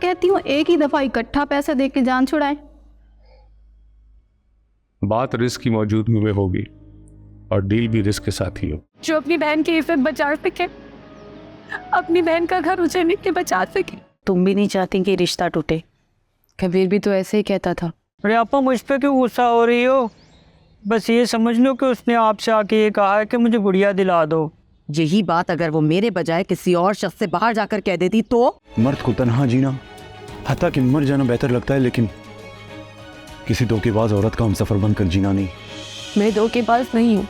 कहती हूँ एक ही दफा इकट्ठा पैसे दे के जान छुड़ाए। बात रिस्क की मौजूदगी में होगी और डील भी रिस्क के साथ ही हो। जो अपनी बहन की इज्जत बचा सके, अपनी बहन का घर उजड़ने के बचा सके। तुम भी नहीं चाहती कि रिश्ता टूटे। कबीर भी तो ऐसे ही कहता था। अरे आपा मुझ पे क्यों गुस्सा हो रही हो? बस ये समझ लो कि उसने आपसे आके ये कहा है कि मुझे गुड़िया दिला दो। यही बात अगर वो मेरे बजाय किसी और शख्स से बाहर जाकर कह देती तो? मर्द को तन्हा जीना, हत्ता कि मर जाना बेहतर लगता है, लेकिन किसी धोखेबाज औरत का हम सफर बनकर जीना नहीं। मैं धोखेबाज नहीं हूँ,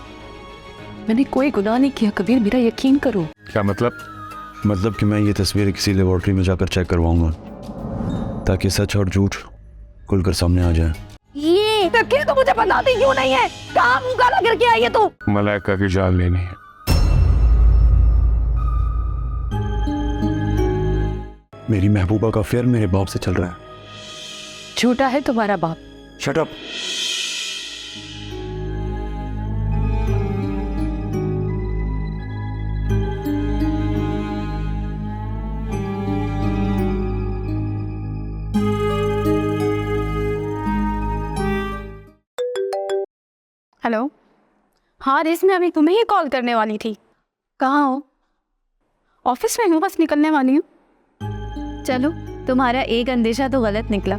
मैंने कोई गुनाह नहीं किया कबीर, मेरा यकीन करो। क्या मतलब? मतलब कि मैं ये तस्वीर किसी लेबोरेटरी में जाकर चेक करवाऊंगा ताकि सच और झूठ खुलकर सामने आ जाए। ये तकिया तो मुझे बताती क्यों नहीं है? कहाँ मुंह काला करके आई है तू? मलाइका की जान लेनी है। मेरी महबूबा का अफेयर मेरे बाप से चल रहा है। झूठा है तुम्हारा बाप। Shut up. हेलो। हाँ रिस, मैं अभी तुम्हें ही कॉल करने वाली थी। कहाँ हो? ऑफिस में हूँ, बस निकलने वाली हूँ। चलो, तुम्हारा एक अंदेशा तो गलत निकला,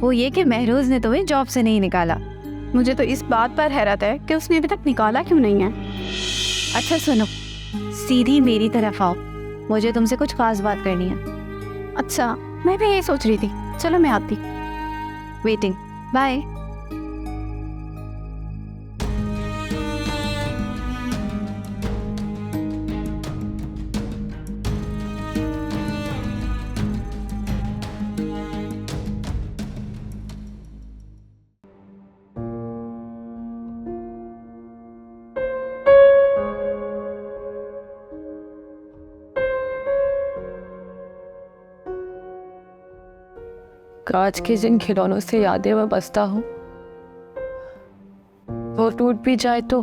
वो ये कि महरोज ने तुम्हें जॉब से नहीं निकाला। मुझे तो इस बात पर हैरत है कि उसने अभी तक निकाला क्यों नहीं है। अच्छा सुनो, सीधी मेरी तरफ आओ, मुझे तुमसे कुछ खास बात करनी है। अच्छा, मैं भी यही सोच रही थी। चलो मैं आती। Waiting, bye. कांच के जिन खिलौनों से यादें मैं बसता हूँ, वो टूट भी जाए तो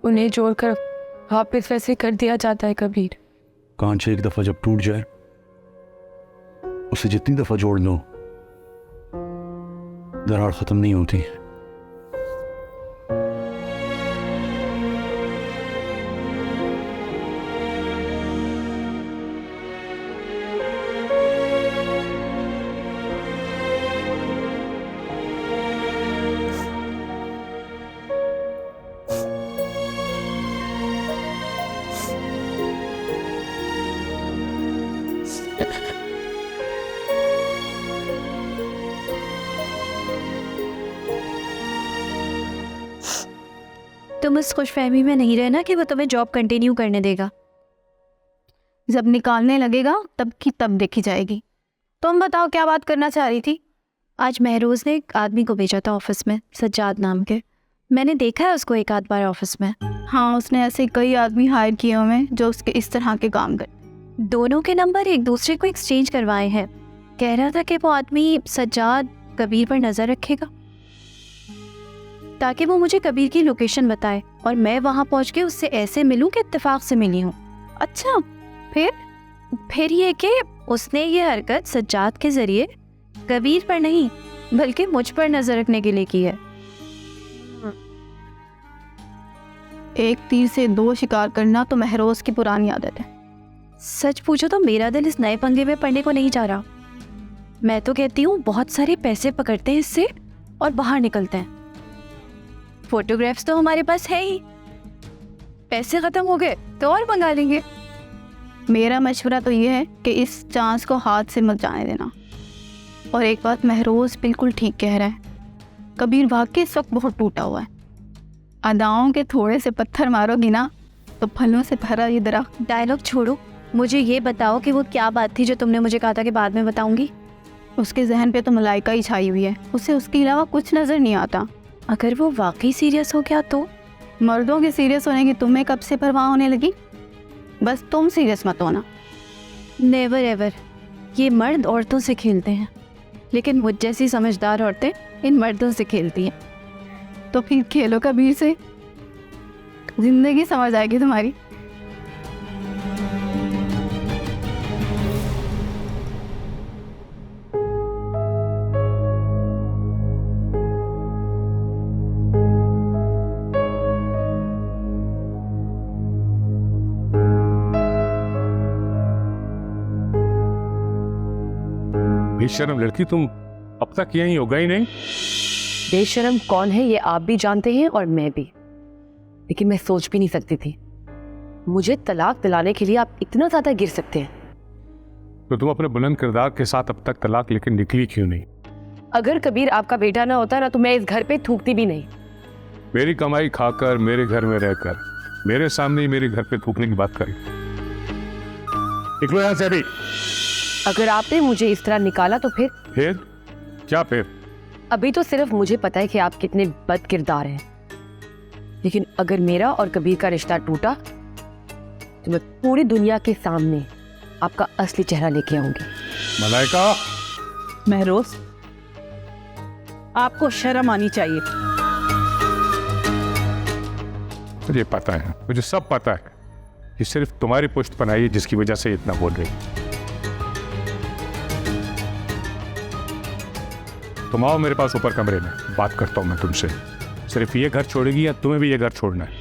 उन्हें जोड़कर वापस वैसे कर दिया जाता है कबीर। कांच एक दफा जब टूट जाए, उसे जितनी दफा जोड़ लो दरार खत्म नहीं होती। तुम इस खुशफहमी में नहीं रहना कि वो तुम्हें जॉब कंटिन्यू करने देगा। जब निकालने लगेगा तब की तब देखी जाएगी। तुम बताओ क्या बात करना चाह रही थी? आज महरोज ने एक आदमी को भेजा था ऑफिस में, सज्जाद नाम के। मैंने देखा है उसको एक आध बार ऑफिस में। हाँ, उसने ऐसे कई आदमी हायर किए हुए हैं जो उसके इस तरह के काम करते। दोनों के नंबर एक दूसरे को एक्सचेंज करवाए हैं। कह रहा था कि वो आदमी सज्जाद कबीर पर नजर रखेगा ताकि वो मुझे कबीर की लोकेशन बताए और मैं वहां पहुंच के उससे ऐसे मिलूं कि इत्तेफाक से मिली हूं। अच्छा, फिर ये कि उसने ये हरकत सज्जाद के जरिए कबीर पर नहीं बल्कि मुझ पर नजर रखने के लिए की है। एक तीर से दो शिकार करना तो महरोज की पुरानी आदत है। सच पूछो तो मेरा दिल इस नए पंगे में पड़ने को नहीं चाह रहा। मैं तो कहती हूँ बहुत सारे पैसे पकड़ते हैं इससे और बाहर निकलते हैं। फोटोग्राफ्स तो हमारे पास है ही, पैसे खत्म हो गए तो और मंगा लेंगे। मेरा मशवरा तो ये है कि इस चांस को हाथ से मत जाने देना। और एक बात, महरोज बिल्कुल ठीक कह रहा है। कबीर वाकई इस वक्त बहुत टूटा हुआ है। अदाओं के थोड़े से पत्थर मारोगी ना तो फलों से भरा ये दरख्त। डायलॉग छोड़ो, मुझे ये बताओ कि वो क्या बात थी जो तुमने मुझे कहा था कि बाद में बताऊंगी। उसके जहन पे तो मलाइका ही छाई हुई है, उसे उसके अलावा कुछ नज़र नहीं आता। अगर वो वाकई सीरियस हो गया तो? मर्दों के सीरियस होने की तुम्हें कब से परवाह होने लगी? बस तुम सीरियस मत होना। Never ever. ये मर्द औरतों से खेलते हैं, लेकिन मुझ जैसी समझदार औरतें इन मर्दों से खेलती हैं। तो फिर खेलो कबीर से, जिंदगी समझ आएगी तुम्हारी। बेशर्म लड़की, तुम अब तक यहीं होगा ही नहीं। बेशरम कौन है ये आप भी जानते हैं और मैं भी, लेकिन मैं सोच भी नहीं सकती थी मुझे तलाक दिलाने के लिए आप इतना ज्यादा गिर सकते हैं। तो तुम अपने बुलंद किरदार के साथ अब तक तलाक लेकर निकली क्यों नहीं? अगर कबीर आपका बेटा ना होता ना तो मैं इस घर पे थूकती भी नहीं। मेरी कमाई खाकर, मेरे घर में रहकर, मेरे सामने ही मेरे घर पे थूकने की बात करी। निकलो यहां से अभी। अगर आपने मुझे इस तरह निकाला तो फिर क्या फिर? अभी तो सिर्फ मुझे पता है कि आप कितने बद किरदार हैं, लेकिन अगर मेरा और कबीर का रिश्ता टूटा तो मैं पूरी दुनिया के सामने आपका असली चेहरा लेके आऊंगी। मलाइका, महरोज, आपको शर्म आनी चाहिए। मुझे पता है, मुझे सब पता है कि सिर्फ तुम्हारी पुष्ट पनाई है जिसकी वजह से इतना बोल रही। तुम आओ मेरे पास ऊपर कमरे में, बात करता हूं मैं तुमसे। सिर्फ ये घर छोड़ेगी या तुम्हें भी ये घर छोड़ना है?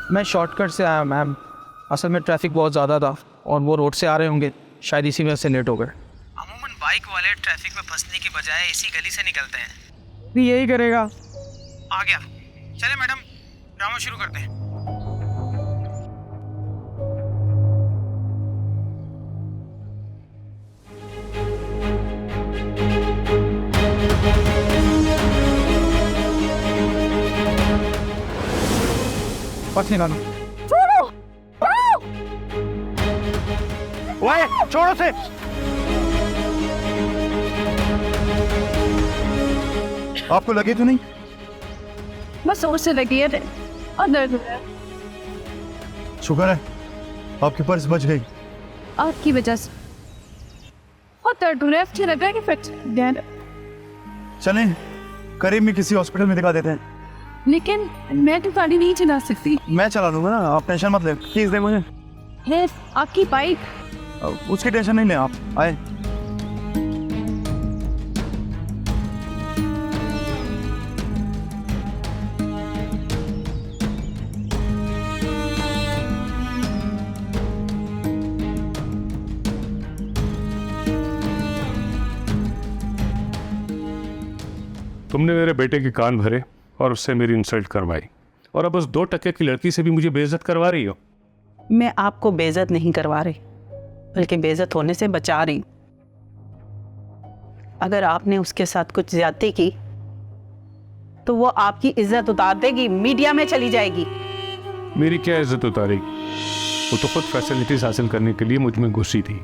मैं शॉर्टकट से आया मैम, असल में ट्रैफिक बहुत ज़्यादा था और वो रोड से आ रहे होंगे, शायद इसी वजह से लेट हो गए। अमूमन बाइक वाले ट्रैफिक में फंसने की बजाय इसी गली से निकलते हैं। भी यही करेगा। आ गया, चले मैडम, ड्रामा शुरू करते हैं। पर्स निकालो। छोड़ो से। आपको लगे तो नहीं? बस जोर से लगी है और दर्द हो रहा है। शुक्र है आपके पर्स बच गई। आपकी वजह से बहुत दर्द हो रहा है। मुझे लग रहा है कि फ्रैक्चर। चलें करीब में किसी हॉस्पिटल में दिखा देते हैं। लेकिन मैं तो गाड़ी नहीं चला सकती। मैं चला लूंगा ना, आप टेंशन मत ले। कीज दे मुझे। है आपकी बाइक। उसकी टेंशन नहीं ले, आप आए। तुमने मेरे बेटे के कान भरे और उससे मेरी इंसल्ट करवाई, और अब उस 2 टके की लड़की से भी मुझे बेइज्जत करवा रही हो। मैं आपको बेइज्जत नहीं करवा रही, बल्कि बेइज्जत होने से बचा रही। अगर आपने उसके साथ कुछ ज्यादती की तो वो आपकी इज्जत उतार देगी, मीडिया में चली जाएगी। मेरी क्या इज्जत उतारी? वो तो खुद फैसिलिटीज हासिल करने के लिए मुझ में घुसी थी।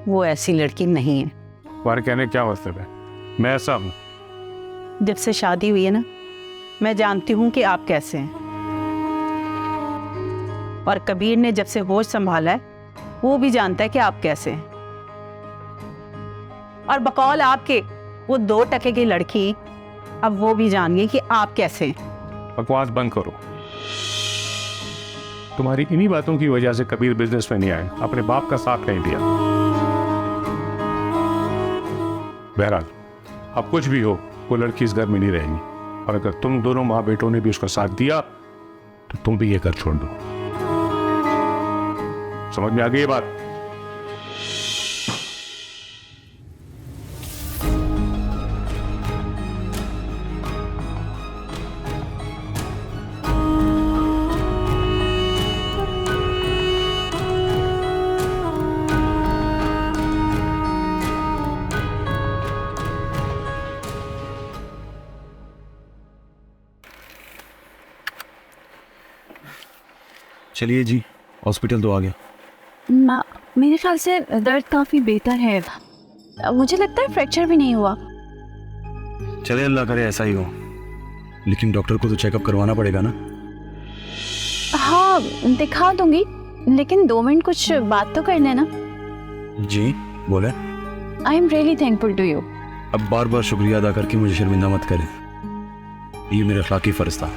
वो ऐसी लड़की नहीं है। तुम्हारे कहने क्या मतलब है? मैं ऐसा हूं? जब से शादी हुई है ना, मैं जानती हूँ कि आप कैसे हैं। और कबीर ने जब से होश संभाला है, वो भी जानता है कि आप कैसे हैं। और बकौल आपके वो 2 टके की लड़की अब वो भी जान गई कि आप कैसे हैं। बकवास बंद करो। तुम्हारी इन्हीं बातों की वजह से कबीर बिजनेस में नहीं आए, अपने बाप का साथ नहीं दिया। बहरहाल अब कुछ भी हो, वो लड़की इस घर में नहीं रहेगी, और अगर तुम दोनों माँ बेटों ने भी उसका साथ दिया तो तुम भी ये घर छोड़ दो। समझ में आ गई ये बात? चलिए जी, हॉस्पिटल तो आ गया। मेरे ख्याल से दर्द काफ़ी बेहतर है। मुझे लगता है फ्रैक्चर भी नहीं हुआ। चले, अल्लाह करे ऐसा ही हो, लेकिन डॉक्टर को तो चेकअप करवाना पड़ेगा ना। हाँ दिखा दूंगी, लेकिन 2 मिनट कुछ बात तो कर लेना। जी बोले। I am really thankful to you. अब बार बार शुक्रिया अदा करके मुझे शर्मिंदा मत करें, ये मेरा अखलाकी फर्ज था।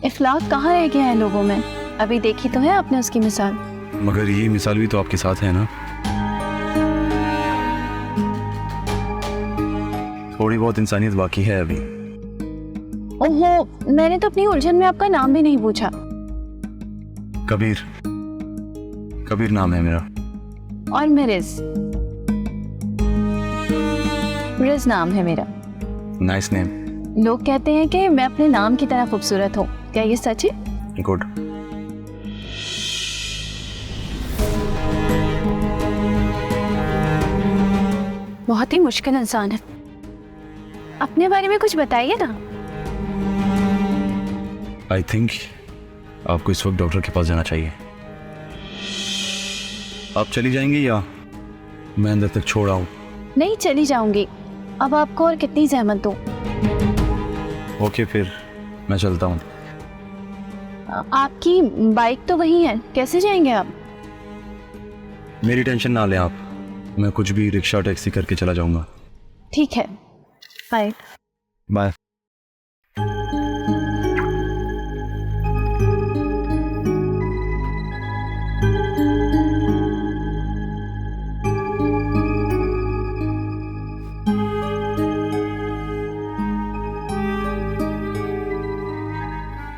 इखलाक कहाँ रह गया है लोगों में? अभी देखी तो है आपने उसकी मिसाल। मगर ये मिसाल भी तो आपके साथ है ना। थोड़ी बहुत इंसानियत बाकी है अभी। ओहो, मैंने तो अपनी उलझन में आपका नाम भी नहीं पूछा। कबीर, कबीर नाम है मेरा। और मिरिज, मिरिज नाम है मेरा। Nice name. लोग कहते हैं कि मैं अपने नाम की तरह खूबसूरत हूँ, क्या ये सच है? गुड। बहुत ही मुश्किल इंसान है। अपने बारे में कुछ बताइए ना। आई थिंक आपको इस वक्त डॉक्टर के पास जाना चाहिए। आप चली जाएंगी या मैं अंदर तक छोड़ आऊं? नहीं, चली जाऊंगी। अब आपको और कितनी जहमत दूं? ओके, फिर मैं चलता हूँ। आपकी बाइक तो वही है, कैसे जाएंगे आप? मेरी टेंशन ना लें आप, मैं कुछ भी रिक्शा टैक्सी करके चला जाऊंगा। ठीक है, बाय। बाय।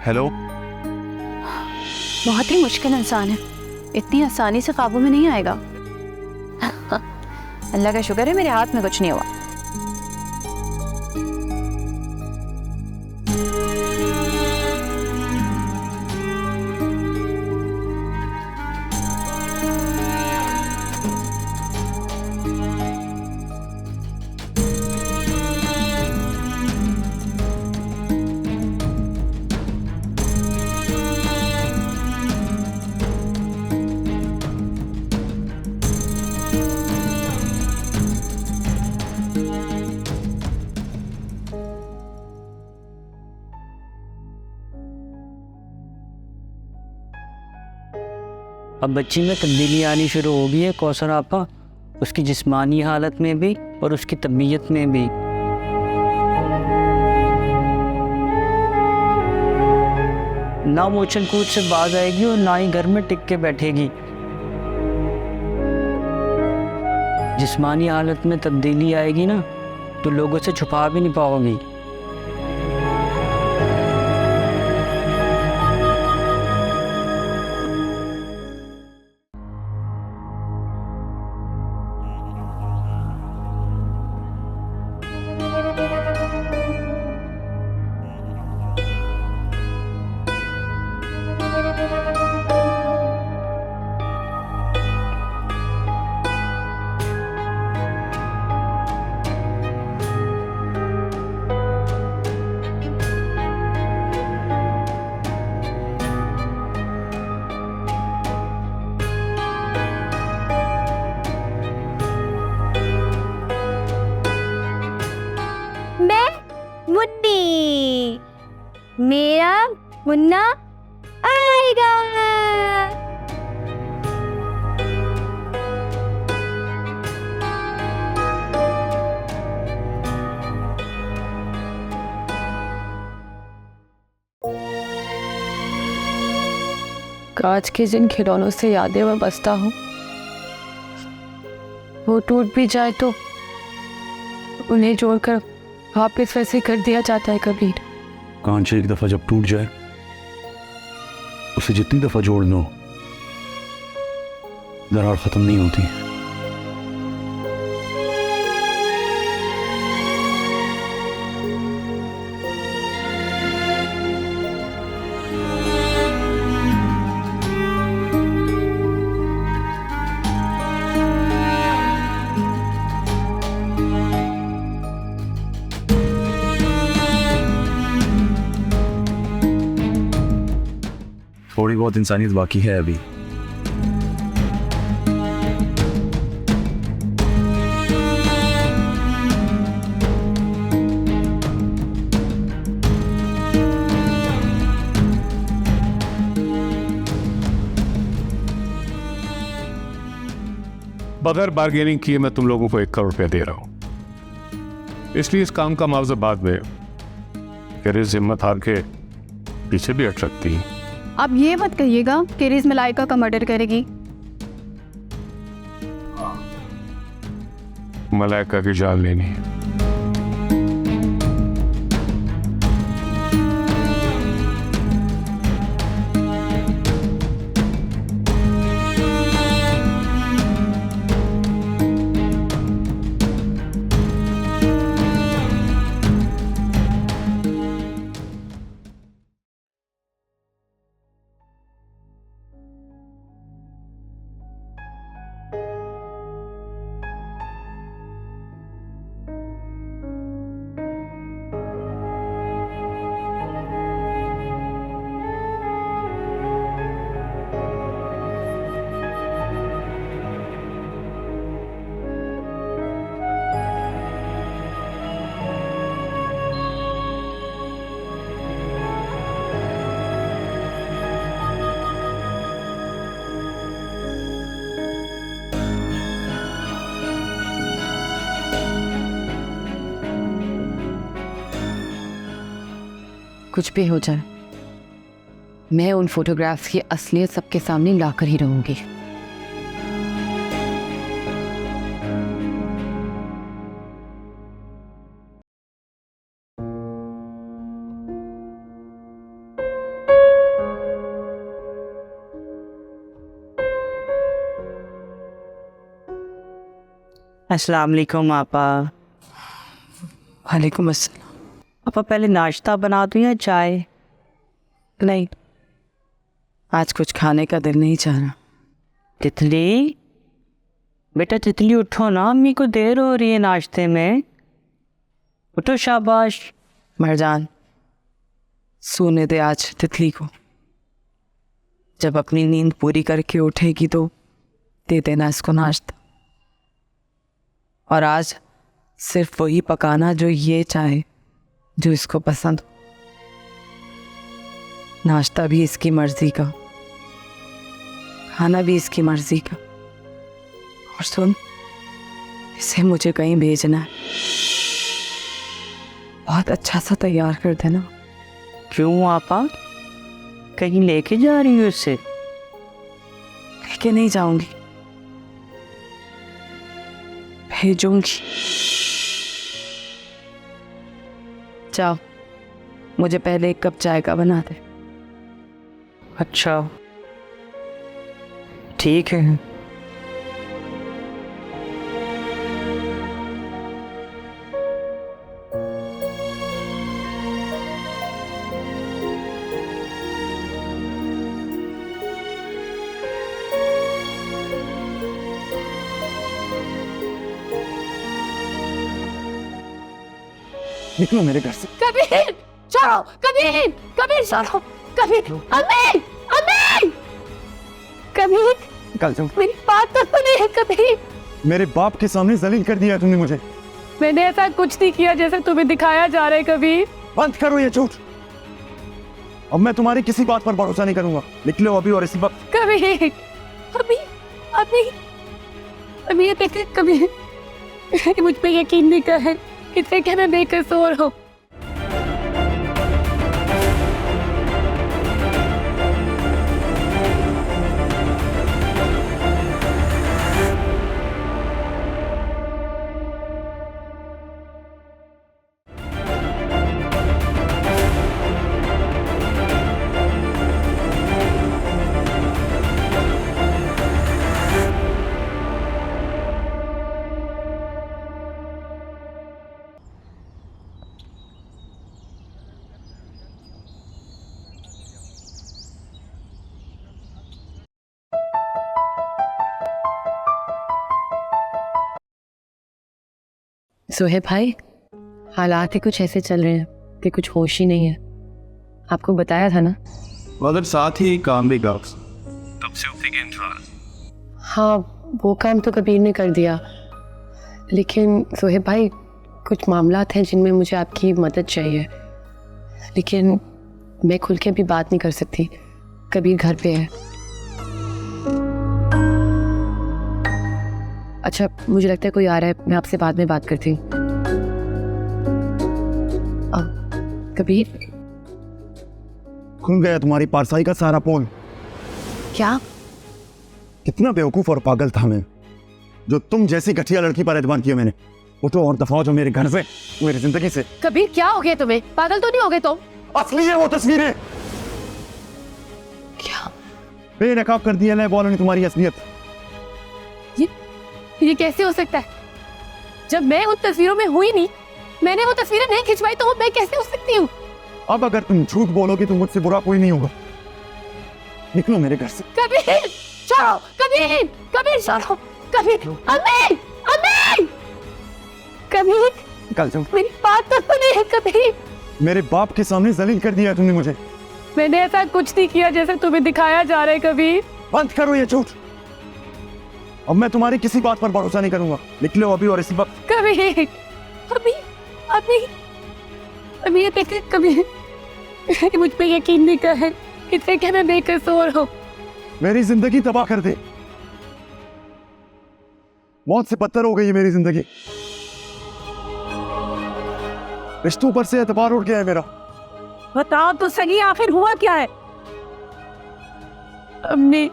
हेलो। बहुत ही मुश्किल इंसान है, इतनी आसानी से काबू में नहीं आएगा। अल्लाह का शुक्र है मेरे हाथ में कुछ नहीं हुआ। अब बच्ची में तब्दीली आनी शुरू हो गई है कौसर आपा, उसकी जिस्मानी हालत में भी और उसकी तबीयत में भी। ना वो उछल कूद से बाज आएगी और ना ही घर में टिक के बैठेगी। जिस्मानी हालत में तब्दीली आएगी ना तो लोगों से छुपा भी नहीं पाओगी। मुन्नी, मेरा मुन्ना आएगा। कांच के जिन खिलौनों से यादें मैं बसता हूँ, वो टूट भी जाए तो उन्हें जोड़कर वापस वैसे कर दिया जाता है कबीर। कांच एक दफा जब टूट जाए, उसे जितनी दफा जोड़ लो दरार खत्म नहीं होती। थोड़ी बहुत इंसानियत बाकी है अभी। बगैर बार्गेनिंग किए मैं तुम लोगों को 1 करोड़ रुपया दे रहा हूं, इसलिए इस काम का मुआवजा बाद में। फिर इस हिम्मत हार के पीछे भी हट सकती है। आप ये मत कहिएगा कि रिज मलाइका का मर्डर करेगी। मलाइका की जान लेनी है। कुछ भी हो जाए, मैं उन फोटोग्राफ्स की असलियत सबके सामने लाकर ही रहूंगी। अस्सलाम वालेकुम आपा। वालेकुम अस्सलाम। आपा पहले नाश्ता बना दूं या चाय? नहीं, आज कुछ खाने का दिल नहीं चाह रहा। तितली, बेटा तितली उठो ना, अम्मी को देर हो रही है नाश्ते में। उठो, शाबाश। मरजान, सोने दे आज तितली को। जब अपनी नींद पूरी करके उठेगी तो दे देना इसको नाश्ता। और आज सिर्फ वही पकाना जो ये चाहे, जो इसको पसंद हो। नाश्ता भी इसकी मर्जी का, खाना भी इसकी मर्जी का। और सुन, इसे मुझे कहीं भेजना है, बहुत अच्छा सा तैयार कर देना। क्यों आपा, कहीं लेके जा रही हो इसे? लेके नहीं जाऊंगी, भेजूंगी। जाओ, मुझे पहले एक कप चाय का बना दे। अच्छा ठीक है। निकलो मेरे घर से। कबीर छोड़ो, कबीर, कबीर छोड़ो, कबीर। अम्मी, अम्मी, कबीर, निकल जाओ। मेरी बात तो सुनिए कबीर। मेरे बाप के सामने जलील कर दिया तुमने मुझे। मैंने ऐसा कुछ नहीं किया जैसे तुम्हें दिखाया जा रहा है कबीर। बंद करो ये झूठ। अब मैं तुम्हारी किसी बात पर भरोसा नहीं करूंगा। निकलो अभी और इसी वक्त। कबीर, अभी, अभी, अभी ये देखे कबीर, मुझ पे यकीन नहीं कर है, इसे क्या मैं बेकसूर हूँ। सोहेब भाई, हालात ही कुछ ऐसे चल रहे हैं कि कुछ होश ही नहीं है। आपको बताया था ना। मगर साथ ही काम भी का। तब से उसी के इंतजार। हाँ, वो काम तो कबीर ने कर दिया, लेकिन सोहेब भाई कुछ मामलात हैं जिनमें मुझे आपकी मदद चाहिए, लेकिन मैं खुल के अभी बात नहीं कर सकती। कबीर घर पे है। अच्छा, मुझे लगता है कोई आ रहा है, मैं आपसे बाद में बात करती हूँ। कबीर, खुल गया तुम्हारी पारसाई का सारा पोल। क्या? कितना बेवकूफ और पागल था मैं, जो तुम जैसी घटिया लड़की पर एतबार किया मैंने। उठो और दफा हो जो मेरे घर से, मेरी जिंदगी से। कबीर क्या हो गया तुम्हें? पागल तो नहीं हो गए तुम? असली है वो तस्वीरें। क्या? बेनकाब कर दिया लैब वालों ने तुम्हारी असलियत। ये कैसे हो सकता है? जब मैं उन तस्वीरों में हुई नहीं, मैंने वो तस्वीरें नहीं खिंचवाई, तो मैं कैसे हो सकती हूँ? अब अगर तुम झूठ बोलोगे तो मुझसे बुरा कोई नहीं होगा। निकलो मेरे घर से। कबीर छोड़ो, कबीर, कबीर छोड़ो, कबीर, अम्मी, अम्मी, कबीर, निकल जाओ। मेरी बात तो सुनिए कबीर। मेरे बाप के सामने जलील कर दिया तुमने मुझे। मैंने ऐसा कुछ नहीं किया जैसे तुम्हें दिखाया जा रहा है कबीर। बंद करो ये झूठ। अब मैं तुम्हारी किसी बात पर भरोसा नहीं करूंगा। निकलो अभी और इसी वक्त। कबीर, अभी, अभी, अभी ये देखे कबीर, मुझ पे यकीन नहीं कर है, इसे क्या मैं बेकसूर हूँ? मेरी जिंदगी तबाह कर दे। मौत से बदतर हो गई है मेरी जिंदगी। रिश्तों पर से एतबार उठ गया है मेरा। बताओ तो सही, आखिर हुआ क्या है? अम्मी,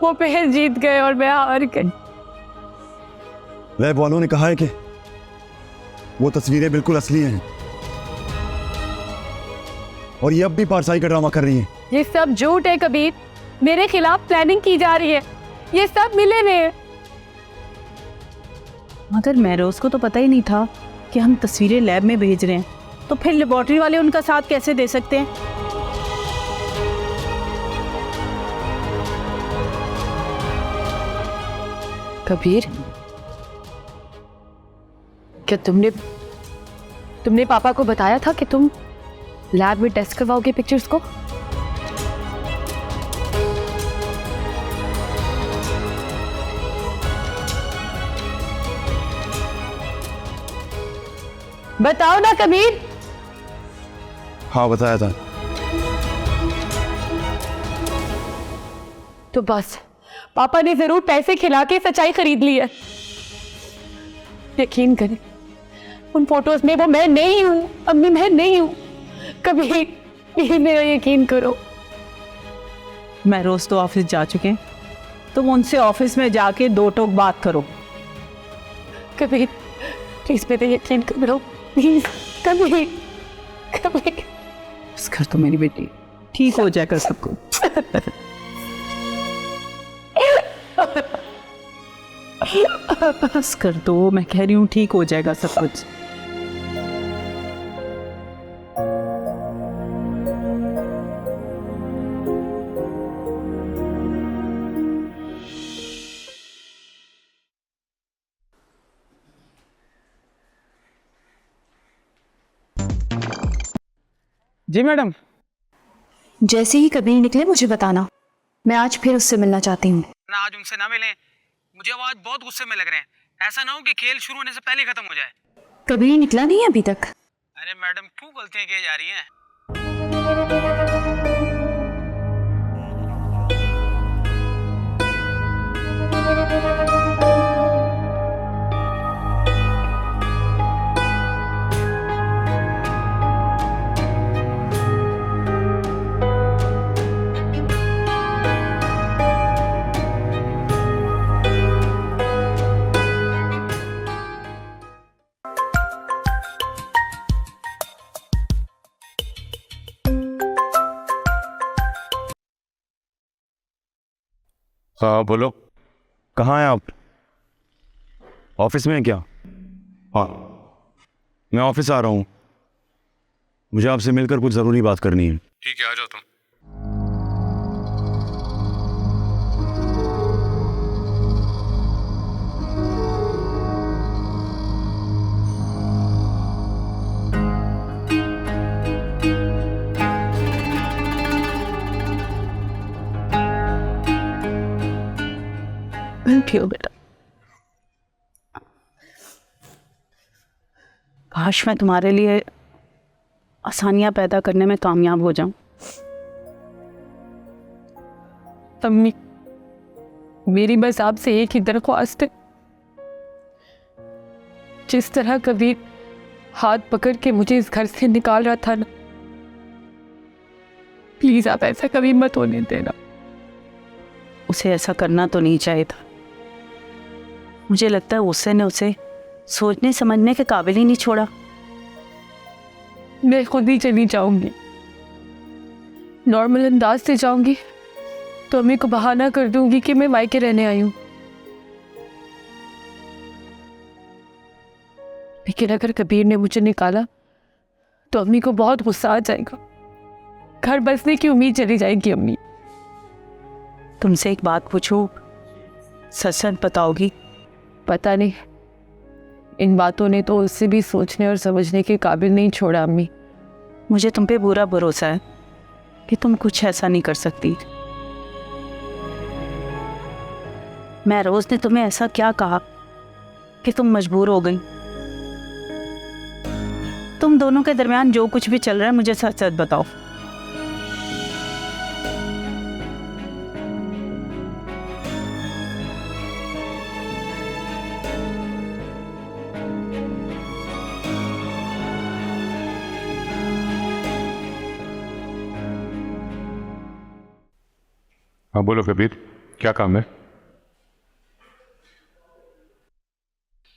वो पहल जीत गए और मैं हार गई। लैब वालों ने कहा है कि वो तस्वीरें बिल्कुल असली हैं और ये अब भी पारसाई का ड्रामा कर रही हैं। ये सब झूठ है कबीर, मेरे खिलाफ प्लानिंग की जा रही है, ये सब मिले हुए हैं। मगर महरोज को तो पता ही नहीं था कि हम तस्वीरें लैब में भेज रहे हैं, तो फिर लेबोरेटरी वाले उनका साथ कैसे दे सकते हैं? कबीर, क्या तुमने पापा को बताया था कि तुम लैब में टेस्ट करवाओगे पिक्चर्स को? बताओ ना कबीर। हाँ बताया था। तो बस पापा ने जरूर पैसे खिला के सच्चाई खरीद ली है। यकीन करें, उन फोटोज में वो मैं नहीं हूं, अम्मी मैं नहीं हूं। कबीर, मेरा यकीन करो। महरोज तो ऑफिस जा चुके हैं, तुम उनसे ऑफिस में जाके दो टोक बात करो। कबीर प्लीज मेरे यकीन करो, प्लीज कबीर, कबीर। बस कर तो मेरी बेटी, ठीक हो जाएगा सब कुछ। बस कर दो, मैं कह रही हूँ ठीक हो जाएगा सब कुछ। जी मैडम। जैसे ही कबीर निकले मुझे बताना, मैं आज फिर उससे मिलना चाहती हूँ। ना आज उनसे ना मिलें, मुझे वो आज बहुत गुस्से में लग रहे हैं। ऐसा ना हो कि खेल शुरू होने से पहले खत्म हो जाए। कबीर निकला नहीं है अभी तक। अरे मैडम, क्यों गलतियां की जा रही हैं? हाँ बोलो। कहाँ हैं आप? ऑफिस में हैं क्या? हाँ मैं ऑफिस आ रहा हूँ, मुझे आपसे मिलकर कुछ ज़रूरी बात करनी है। ठीक है, आ जाओ तुम। बैठियो बेटा। काश मैं तुम्हारे लिए आसानियां पैदा करने में कामयाब हो जाऊं। अम्मी, मेरी बस आपसे एक ही दरख्वास्त है। जिस तरह कबीर हाथ पकड़ के मुझे इस घर से निकाल रहा था ना, प्लीज प्लीज आप ऐसा कभी मत होने देना। उसे ऐसा करना तो नहीं चाहिए था। मुझे लगता है गुस्से ने उसे सोचने समझने के काबिल ही नहीं छोड़ा। मैं खुद ही चली जाऊंगी, नॉर्मल अंदाज से जाऊंगी तो अम्मी को बहाना कर दूंगी कि मैं मायके रहने आई हूँ। लेकिन अगर कबीर ने मुझे निकाला तो अम्मी को बहुत गुस्सा आ जाएगा, घर बसने की उम्मीद चली जाएगी अम्मी। तुमसे एक बात पूछूं, सच सच बताओगी? पता नहीं, इन बातों ने तो उससे भी सोचने और समझने के काबिल नहीं छोड़ा अम्मी। मुझे तुम पे पूरा भरोसा है कि तुम कुछ ऐसा नहीं कर सकती। मैं रोज ने तुम्हें ऐसा क्या कहा कि तुम मजबूर हो गई? तुम दोनों के दरमियान जो कुछ भी चल रहा है मुझे सच सच बताओ। हाँ बोलो कबीर, क्या काम है?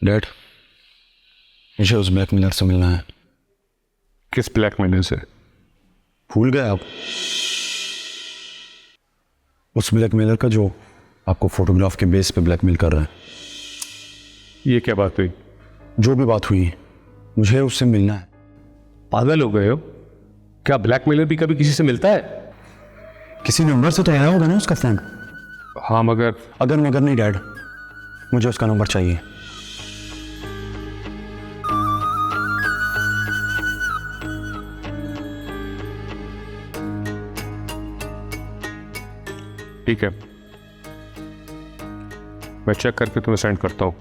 डैड, मुझे उस ब्लैकमेलर से मिलना है। किस ब्लैकमेलर से? भूल गए आप? उस ब्लैकमेलर का जो आपको फोटोग्राफ के बेस पे ब्लैकमेल कर रहा है। ये क्या बात हुई? जो भी बात हुई, मुझे उससे मिलना है। पागल हो गए हो क्या? ब्लैकमेलर भी कभी किसी से मिलता है? किसी नंबर से तो आया होगा ना उसका फ्रेंड। हाँ मगर अगर मगर नहीं डैड, मुझे उसका नंबर चाहिए। ठीक है, मैं चेक करके तुम्हें सेंड करता हूँ।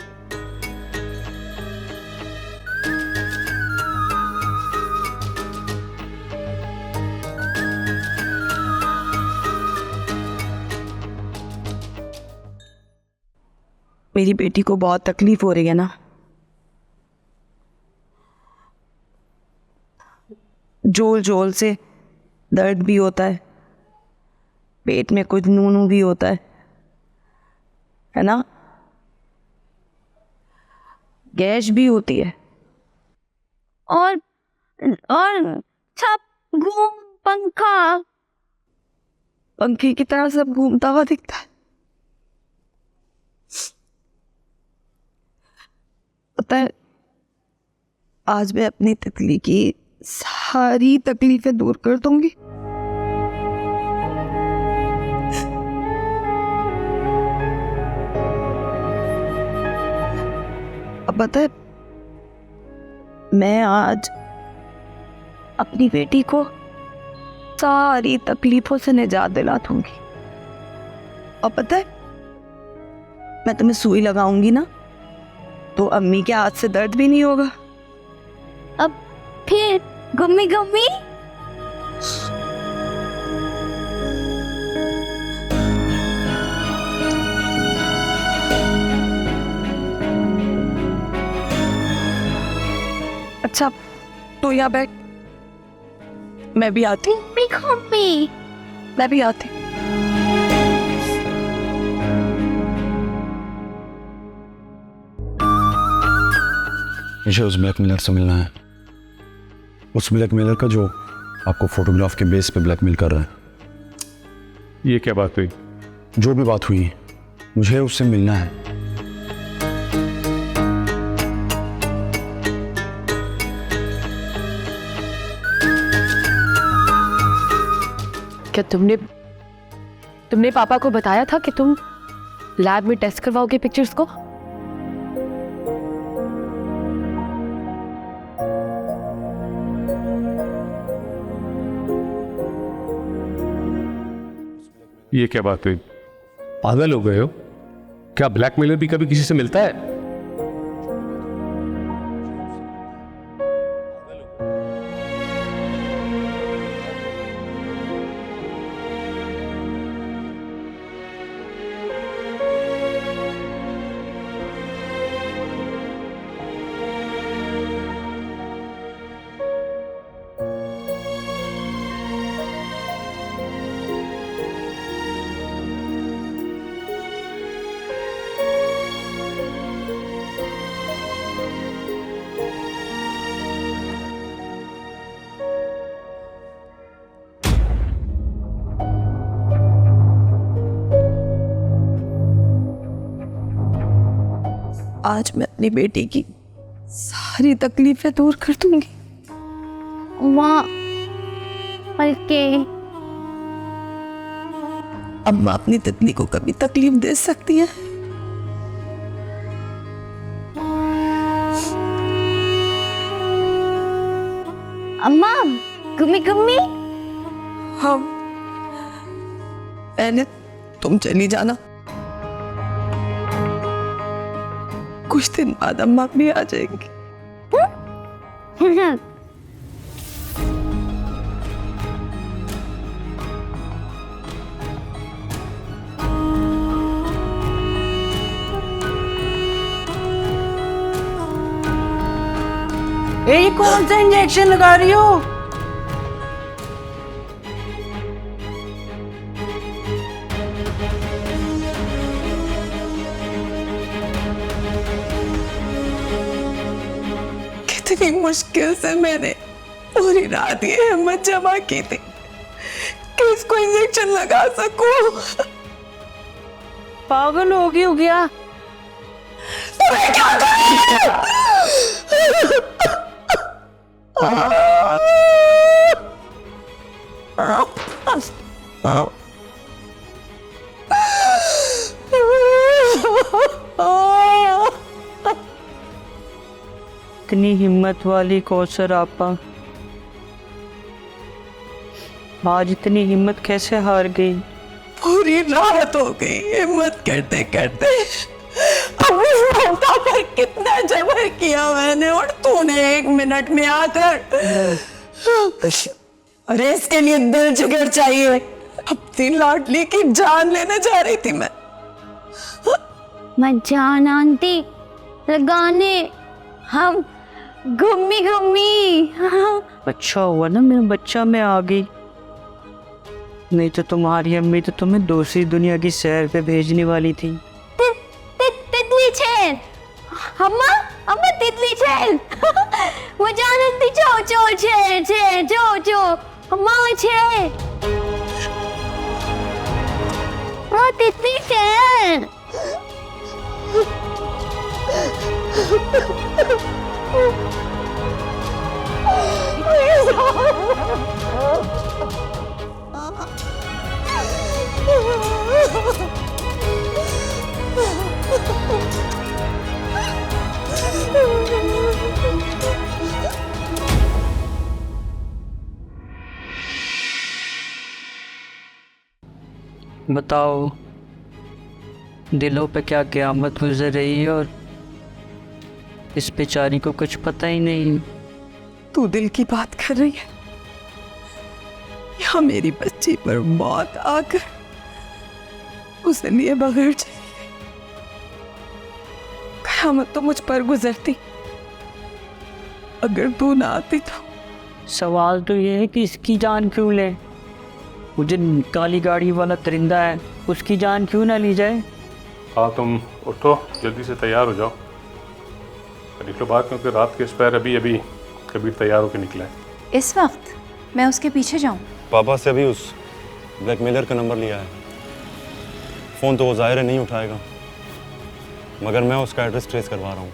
मेरी बेटी को बहुत तकलीफ हो रही है ना? जोल जोल से दर्द भी होता है, पेट में कुछ नूनू भी होता है ना? गैस भी होती है और छप घूम पंखा पंखे की तरह सब घूमता हुआ दिखता है। पता है, आज मैं अपनी तितली की सारी तकलीफें दूर कर दूंगी। अब पता है, मैं आज अपनी बेटी को सारी तकलीफों से निजात दिला दूंगी। और पता है, मैं तुम्हें सुई लगाऊंगी ना तो अम्मी के हाथ से दर्द भी नहीं होगा। अब फिर गम्मी गम्मी अच्छा तो यहाँ बैठ, मैं भी आती। गम्मी गम्मी मैं भी आती। मुझे उस ब्लैकमेलर से मिलना है। उस ब्लैकमेलर का जो आपको फोटोग्राफ के बेस पे ब्लैकमेल कर रहा है। ये क्या बात हुई? जो भी बात हुई, मुझे उससे मिलना है। क्या तुमने पापा को बताया था कि तुम लैब में टेस्ट करवाओगे पिक्चर्स को? ये क्या बात हुई? पागल हो गए हो क्या? ब्लैकमेलर भी कभी किसी से मिलता है? आज मैं अपनी बेटी की सारी तकलीफें दूर कर दूंगी। माँ पलके अम्मा अपनी तितली को कभी तकलीफ दे सकती है? अम्मा गुम्मी गुम्मी। हाँ मैंने, तुम चली जाना, कुछ दिन बाद अम्मा भी आ जाएंगी। ये कौन सा इंजेक्शन लगा रही हो? कितनी मुश्किल से मैंने पूरी रात ये हिम्मत जमा की थी कि इसको इंजेक्शन लगा सकूं। पागल हो गई हो गया? तुम्हें क्या करें? इतनी हिम्मत वाली कौसर आपा आज इतनी हिम्मत कैसे हार गई? पूरी रात हो गई हिम्मत करते करते। पर कितना जबर किया मैंने, और तूने 1 मिनट में आकर। अरे इसके लिए दिल जिगर चाहिए। अपनी लाडली की जान लेने जा रही थी मैं। जान आंटी लगाने हम गुम्मी गुम्मी। अच्छा हुआ ना मेरा बच्चा में आ गई, नहीं तो तुम्हारी अम्मी तो तुम्हें दूसरी दुनिया की सैर पे भेजने वाली थी। तितली छेल अम्मा, अम्मा तितली छेल। वो जानती चो चो छे छे चो चो अम्मा छे। वो तितली छेल। बताओ दिलों पे क्या क़यामत गुजर रही है और इस बेचारी को कुछ पता ही नहीं। तू दिल की बात कर रही है या मेरी बच्ची पर मौत आकर उसे लिए बगैर चली गई? क़यामत तो मुझ पर गुजरती अगर तू ना आती तो। सवाल तो ये है कि इसकी जान क्यों ले? वो जो काली गाड़ी वाला दरिंदा है उसकी जान क्यों ना ली जाए? हाँ तुम उठो, जल्दी से तैयार हो जाओ, निकलो बाहर, क्योंकि रात के स्पैर अभी अभी कबीर तैयार होकर निकला है। इस वक्त मैं उसके पीछे जाऊं? पापा से अभी उस ब्लैकमेलर का नंबर लिया है। फ़ोन तो वो ज़ाहिर है नहीं उठाएगा, मगर मैं उसका एड्रेस ट्रेस करवा रहा हूँ।